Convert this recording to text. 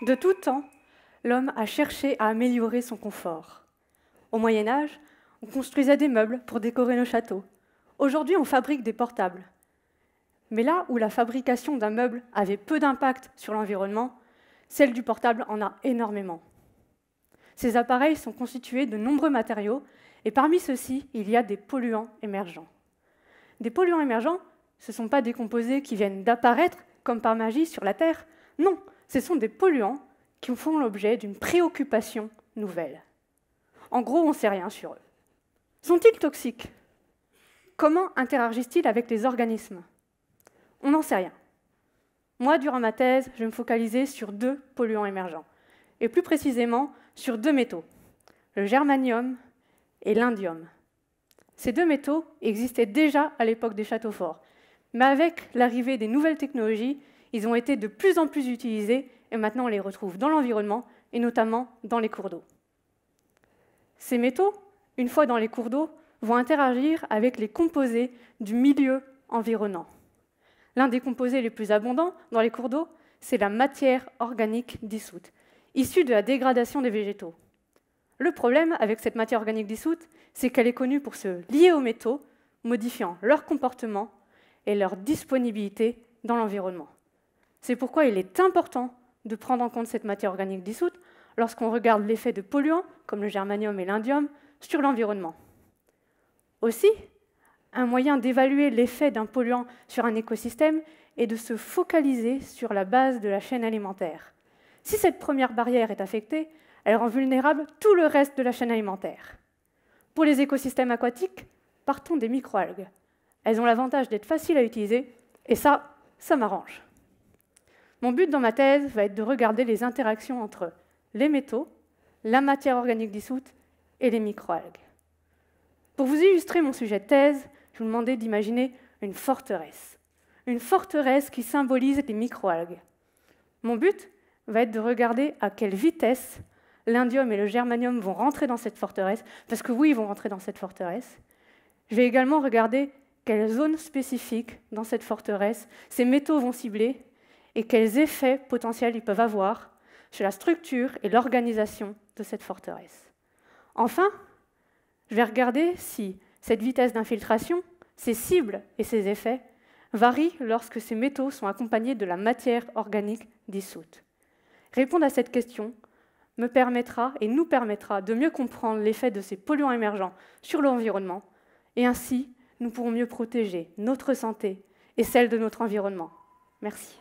De tout temps, l'homme a cherché à améliorer son confort. Au Moyen Âge, on construisait des meubles pour décorer nos châteaux. Aujourd'hui, on fabrique des portables. Mais là où la fabrication d'un meuble avait peu d'impact sur l'environnement, celle du portable en a énormément. Ces appareils sont constitués de nombreux matériaux, et parmi ceux-ci, il y a des polluants émergents. Des polluants émergents, ce ne sont pas des composés qui viennent d'apparaître comme par magie sur la Terre. Non, ce sont des polluants qui font l'objet d'une préoccupation nouvelle. En gros, on ne sait rien sur eux. Sont-ils toxiques? Comment interagissent-ils avec les organismes? On n'en sait rien. Moi, durant ma thèse, je vais me focaliser sur 2 polluants émergents, et plus précisément sur 2 métaux, le germanium et l'indium. Ces 2 métaux existaient déjà à l'époque des châteaux forts, mais avec l'arrivée des nouvelles technologies, ils ont été de plus en plus utilisés, et maintenant on les retrouve dans l'environnement, et notamment dans les cours d'eau. Ces métaux, une fois dans les cours d'eau, vont interagir avec les composés du milieu environnant. L'un des composés les plus abondants dans les cours d'eau, c'est la matière organique dissoute, issue de la dégradation des végétaux. Le problème avec cette matière organique dissoute, c'est qu'elle est connue pour se lier aux métaux, modifiant leur comportement et leur disponibilité dans l'environnement. C'est pourquoi il est important de prendre en compte cette matière organique dissoute lorsqu'on regarde l'effet de polluants, comme le germanium et l'indium, sur l'environnement. Aussi, un moyen d'évaluer l'effet d'un polluant sur un écosystème est de se focaliser sur la base de la chaîne alimentaire. Si cette première barrière est affectée, elle rend vulnérable tout le reste de la chaîne alimentaire. Pour les écosystèmes aquatiques, partons des microalgues. Elles ont l'avantage d'être faciles à utiliser, et ça m'arrange. Mon but dans ma thèse va être de regarder les interactions entre les métaux, la matière organique dissoute et les microalgues. Pour vous illustrer mon sujet de thèse, je vous demandais d'imaginer une forteresse. Une forteresse qui symbolise les microalgues. Mon but va être de regarder à quelle vitesse l'indium et le germanium vont rentrer dans cette forteresse, parce que oui, ils vont rentrer dans cette forteresse. Je vais également regarder quelles zones spécifiques dans cette forteresse ces métaux vont cibler et quels effets potentiels ils peuvent avoir sur la structure et l'organisation de cette forteresse. Enfin, je vais regarder si cette vitesse d'infiltration, ses cibles et ses effets varient lorsque ces métaux sont accompagnés de la matière organique dissoute. Répondre à cette question me permettra et nous permettra de mieux comprendre l'effet de ces polluants émergents sur l'environnement, et ainsi nous pourrons mieux protéger notre santé et celle de notre environnement. Merci.